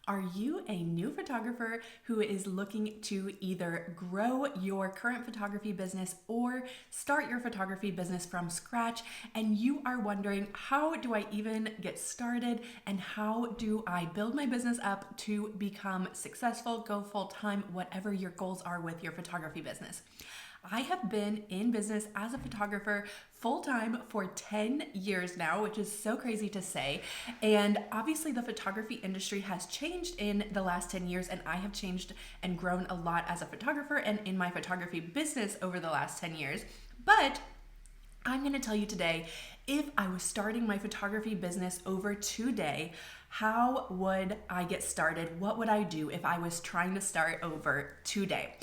Are you a new photographer who is looking to either grow your current photography business or start your photography business from scratch, and you are wondering, how do I even get started and how do I build my business up to become successful, go full-time, whatever your goals are with your photography business? I have been in business as a photographer full-time for 10 years now, which is so crazy to say. And obviously the photography industry has changed in the last 10 years, and I have changed and grown a lot as a photographer and in my photography business over the last 10 years. But I'm going to tell you today, if I was starting my photography business over today, how would I get started? What would I do if I was trying to start over today?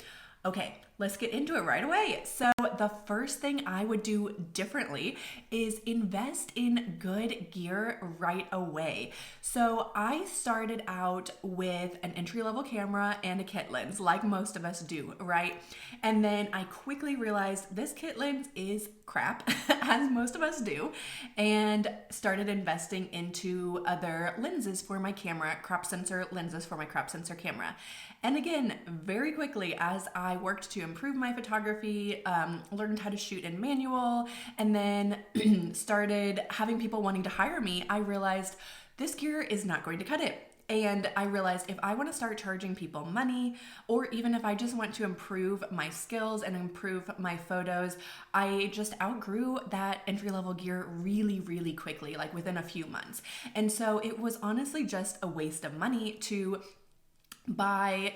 Okay, let's get into it right away. So the first thing I would do differently is invest in good gear right away. So I started out with an entry-level camera and a kit lens, like most of us do, right? And then I quickly realized this kit lens is crap, as most of us do, and started investing into other lenses for my camera, crop sensor lenses for my crop sensor camera. And again, very quickly, as I worked to improve my photography, learned how to shoot in manual, and then started having people wanting to hire me, I realized this gear is not going to cut it. And I realized if I want to start charging people money, or even if I just want to improve my skills and improve my photos, I just outgrew that entry-level gear really, really quickly, like within a few months. And so it was honestly just a waste of money to buy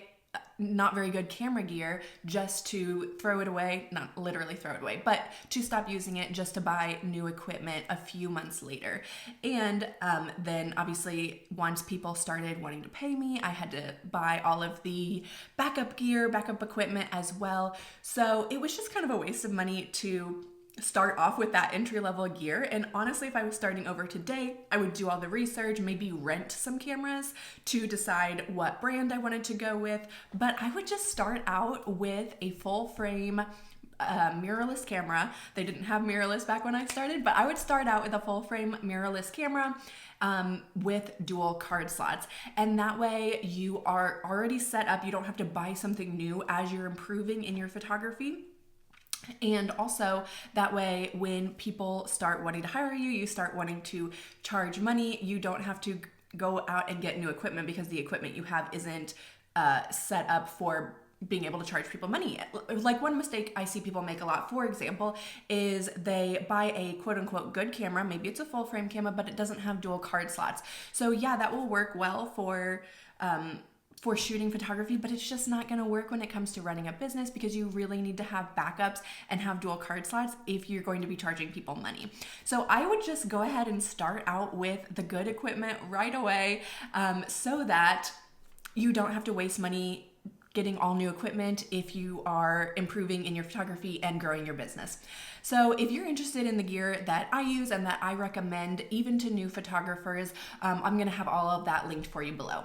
not very good camera gear just to throw it away, not literally throw it away, but to stop using it just to buy new equipment a few months later. And then obviously once people started wanting to pay me, I had to buy all of the backup gear, backup equipment as well. So it was just kind of a waste of money to start off with that entry-level gear. And honestly, if I was starting over today, I would do all the research, maybe rent some cameras to decide what brand I wanted to go with. But I would just start out with a full frame mirrorless camera. They didn't have mirrorless back when I started, but I would start out with a full frame mirrorless camera with dual card slots. And that way you are already set up. You don't have to buy something new as you're improving in your photography. And also that way, when people start wanting to hire you, you start wanting to charge money, you don't have to go out and get new equipment because the equipment you have isn't set up for being able to charge people money. Like one mistake I see people make a lot, for example, is they buy a quote unquote good camera. Maybe it's a full frame camera, but it doesn't have dual card slots. So yeah, that will work well for shooting photography, but it's just not going to work when it comes to running a business, because you really need to have backups and have dual card slots if you're going to be charging people money. So I would just go ahead and start out with the good equipment right away, so that you don't have to waste money getting all new equipment if you are improving in your photography and growing your business. So if you're interested in the gear that I use and that I recommend even to new photographers, I'm going to have all of that linked for you below.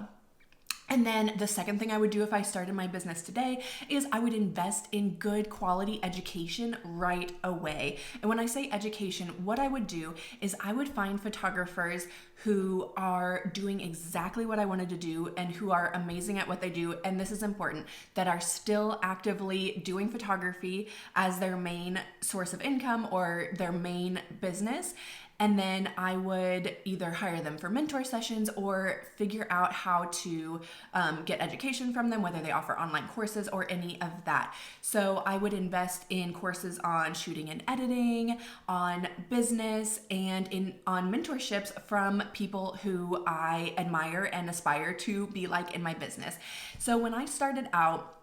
And then the second thing I would do if I started my business today is I would invest in good quality education right away. And when I say education, what I would do is I would find photographers who are doing exactly what I wanted to do and who are amazing at what they do. And this is important, that are still actively doing photography as their main source of income or their main business. And then I would either hire them for mentor sessions or figure out how to get education from them, whether they offer online courses or any of that. So I would invest in courses on shooting and editing, on business, and on mentorships from people who I admire and aspire to be like in my business. So when I started out,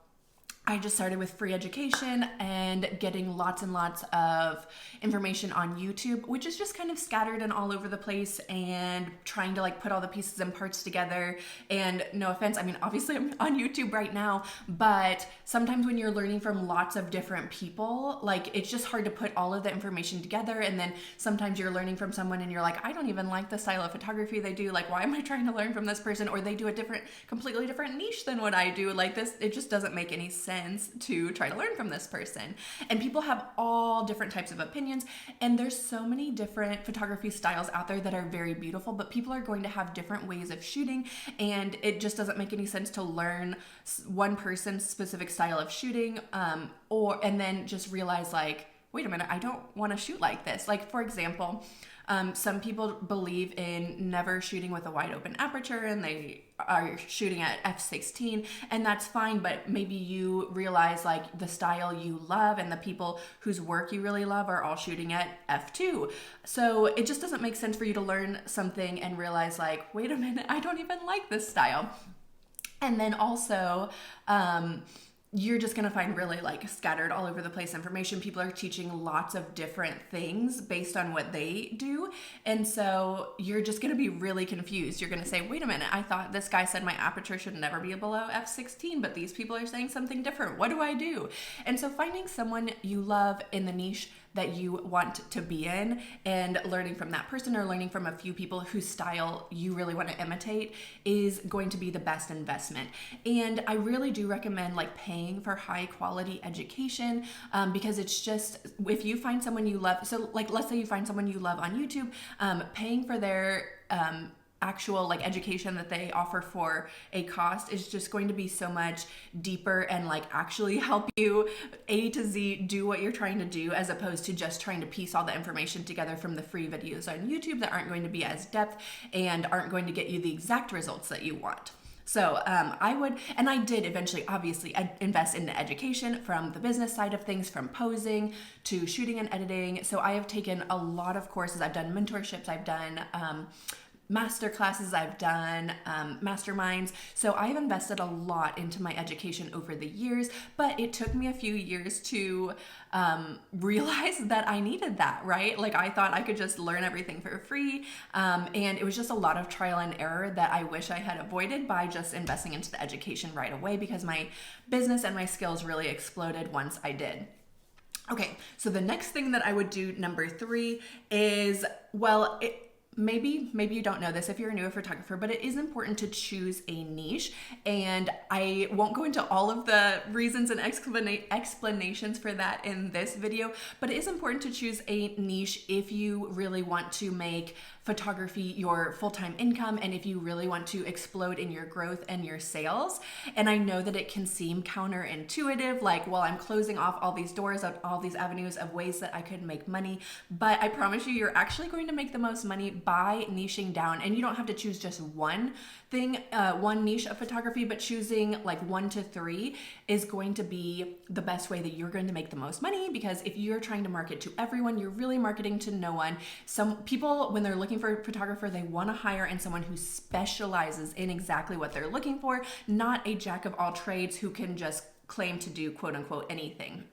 I just started with free education and getting lots and lots of information on YouTube, which is just kind of scattered and all over the place, and trying to like put all the pieces and parts together. And no offense, I mean, obviously I'm on YouTube right now, but sometimes when you're learning from lots of different people, like it's just hard to put all of the information together. And then sometimes you're learning from someone and you're like, I don't even like the style of photography they do. Like, why am I trying to learn from this person? Or they do a completely different niche than what I do. Like this, it just doesn't make any sense. sense to try to learn from this person. And people have all different types of opinions, and there's so many different photography styles out there that are very beautiful, but people are going to have different ways of shooting, and it just doesn't make any sense to learn one person's specific style of shooting, and then just realize like, wait a minute, I don't want to shoot like this. Like, for example, some people believe in never shooting with a wide open aperture, and they are shooting at f/16, and that's fine, but maybe you realize like the style you love and the people whose work you really love are all shooting at f/2. So it just doesn't make sense for you to learn something and realize like, wait a minute, I don't even like this style. And then also, you're just going to find really like scattered all over the place information. People are teaching lots of different things based on what they do. And so you're just going to be really confused. You're going to say, wait a minute, I thought this guy said my aperture should never be below f/16, but these people are saying something different. What do I do? And so finding someone you love in the niche that you want to be in and learning from that person, or learning from a few people whose style you really want to imitate, is going to be the best investment. And I really do recommend like paying for high quality education, because it's just, if you find someone you love, so like let's say you find someone you love on YouTube, paying for their actual like education that they offer for a cost is just going to be so much deeper and like actually help you A to Z do what you're trying to do, as opposed to just trying to piece all the information together from the free videos on YouTube that aren't going to be as depth and aren't going to get you the exact results that you want. So I did eventually obviously invest in the education from the business side of things, from posing to shooting and editing. So I have taken a lot of courses. I've done mentorships, I've done master classes, I've done masterminds. So I've invested a lot into my education over the years, but it took me a few years to realize that I needed that, right? Like I thought I could just learn everything for free. And it was just a lot of trial and error that I wish I had avoided by just investing into the education right away, because my business and my skills really exploded once I did. Okay, so the next thing that I would do, number 3, is, well, maybe you don't know this if you're a newer photographer, but it is important to choose a niche. And I won't go into all of the reasons and explanations for that in this video, but it is important to choose a niche if you really want to make photography your full-time income, and if you really want to explode in your growth and your sales. And I know that it can seem counterintuitive, like, well, I'm closing off all these doors, all these avenues of ways that I could make money, but I promise you, you're actually going to make the most money by niching down. And you don't have to choose just one thing, one niche of photography, but choosing like 1 to 3 is going to be the best way that you're going to make the most money. Because if you're trying to market to everyone, you're really marketing to no one. Some people, when they're looking for a photographer, they want to hire in someone who specializes in exactly what they're looking for, not a jack of all trades who can just claim to do quote unquote anything.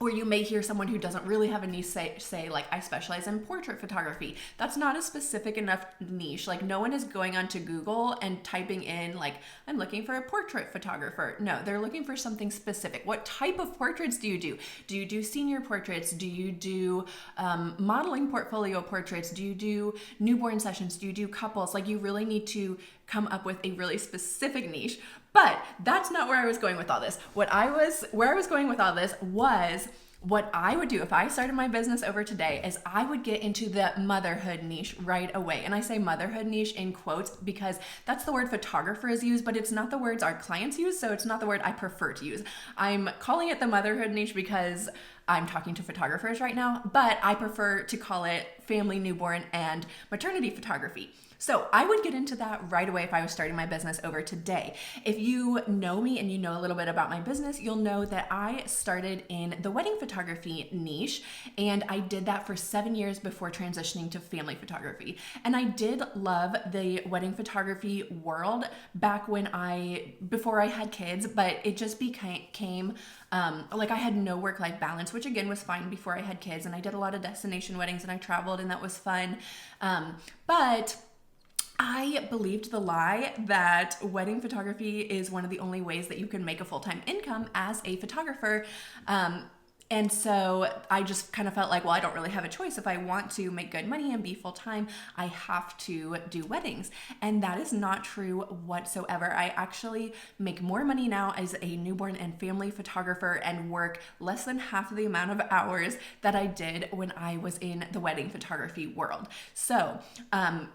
Or you may hear someone who doesn't really have a niche say like, I specialize in portrait photography. That's not a specific enough niche. Like no one is going onto Google and typing in like, I'm looking for a portrait photographer. No, they're looking for something specific. What type of portraits do you do? Do you do senior portraits? Do you do modeling portfolio portraits? Do you do newborn sessions? Do you do couples? Like you really need to come up with a really specific niche. But that's not where I was going with all this. Where I was going with all this was, what I would do if I started my business over today is I would get into the motherhood niche right away. And I say motherhood niche in quotes because that's the word photographers use, but it's not the words our clients use. So it's not the word I prefer to use. I'm calling it the motherhood niche because I'm talking to photographers right now, but I prefer to call it family, newborn, and maternity photography. So I would get into that right away if I was starting my business over today. If you know me and you know a little bit about my business, you'll know that I started in the wedding photography niche, and I did that for 7 years before transitioning to family photography. And I did love the wedding photography world back before I had kids, but it just became like I had no work-life balance, which again was fine before I had kids. And I did a lot of destination weddings and I traveled, and that was fun. But I believed the lie that wedding photography is one of the only ways that you can make a full-time income as a photographer. And so I just kind of felt like, well, I don't really have a choice. If I want to make good money and be full time, I have to do weddings. And that is not true whatsoever. I actually make more money now as a newborn and family photographer and work less than half of the amount of hours that I did when I was in the wedding photography world. So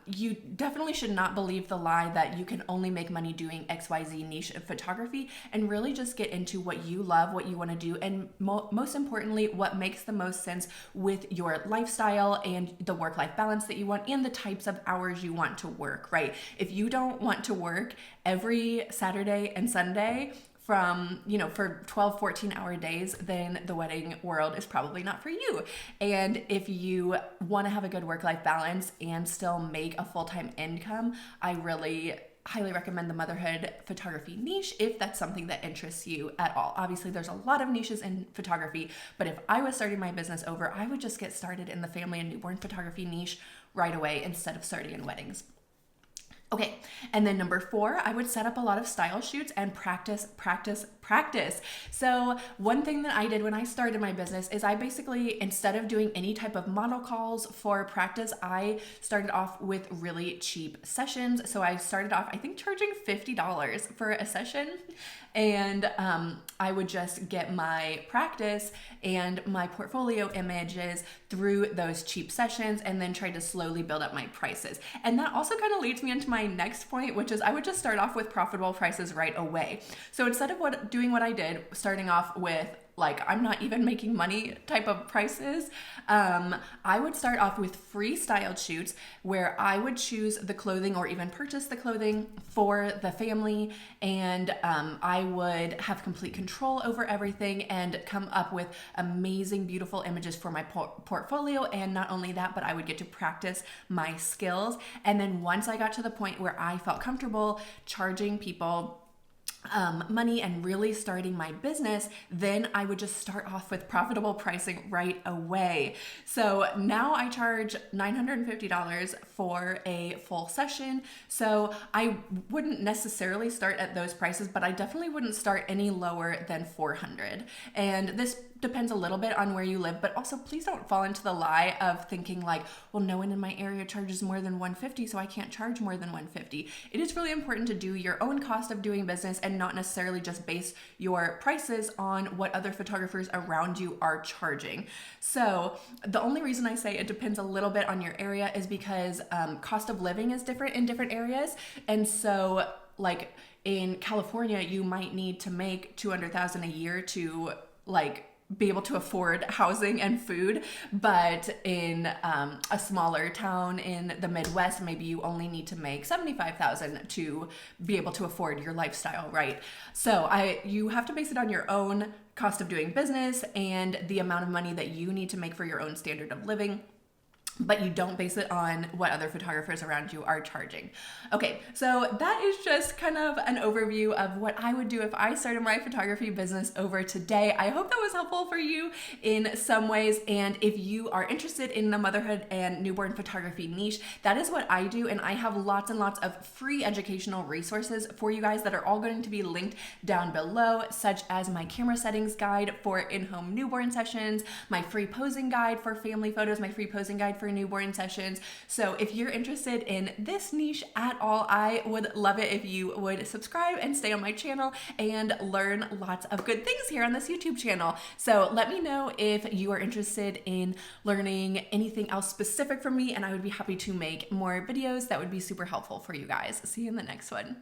you definitely should not believe the lie that you can only make money doing XYZ niche of photography, and really just get into what you love, what you want to do, and most importantly, what makes the most sense with your lifestyle and the work-life balance that you want and the types of hours you want to work, right? If you don't want to work every Saturday and Sunday from, for 12, 14-hour days, then the wedding world is probably not for you. And if you want to have a good work-life balance and still make a full-time income, I really highly recommend the motherhood photography niche if that's something that interests you at all. Obviously, there's a lot of niches in photography, but if I was starting my business over, I would just get started in the family and newborn photography niche right away instead of starting in weddings. Okay, and then number 4, I would set up a lot of style shoots and practice. So one thing that I did when I started my business is I basically, instead of doing any type of model calls for practice, I started off with really cheap sessions. So I started off, I think, charging $50 for a session. And I would just get my practice and my portfolio images through those cheap sessions and then try to slowly build up my prices. And that also kind of leads me into my next point, which is I would just start off with profitable prices right away. So instead of doing what I did, starting off with I'm not even making money type of prices, I would start off with free styled shoots where I would choose the clothing or even purchase the clothing for the family, and I would have complete control over everything and come up with amazing, beautiful images for my portfolio. And not only that, but I would get to practice my skills. And then once I got to the point where I felt comfortable charging people money and really starting my business, then I would just start off with profitable pricing right away. So now I charge $950 for a full session. So I wouldn't necessarily start at those prices, but I definitely wouldn't start any lower than $400. And this depends a little bit on where you live, but also please don't fall into the lie of thinking well, no one in my area charges more than $150, so I can't charge more than $150. It is really important to do your own cost of doing business and not necessarily just base your prices on what other photographers around you are charging. So the only reason I say it depends a little bit on your area is because cost of living is different in different areas. And so in California, you might need to make $200,000 a year to be able to afford housing and food, but in a smaller town in the Midwest, maybe you only need to make $75,000 to be able to afford your lifestyle, right? So you have to base it on your own cost of doing business and the amount of money that you need to make for your own standard of living, but you don't base it on what other photographers around you are charging. Okay, so that is just kind of an overview of what I would do if I started my photography business over today. I hope that was helpful for you in some ways. And if you are interested in the motherhood and newborn photography niche, that is what I do. And I have lots and lots of free educational resources for you guys that are all going to be linked down below, such as my camera settings guide for in-home newborn sessions, my free posing guide for family photos, my free posing guide for newborn sessions. So if you're interested in this niche at all, I would love it if you would subscribe and stay on my channel and learn lots of good things here on this YouTube channel. So let me know if you are interested in learning anything else specific from me, and I would be happy to make more videos that would be super helpful for you guys. See you in the next one.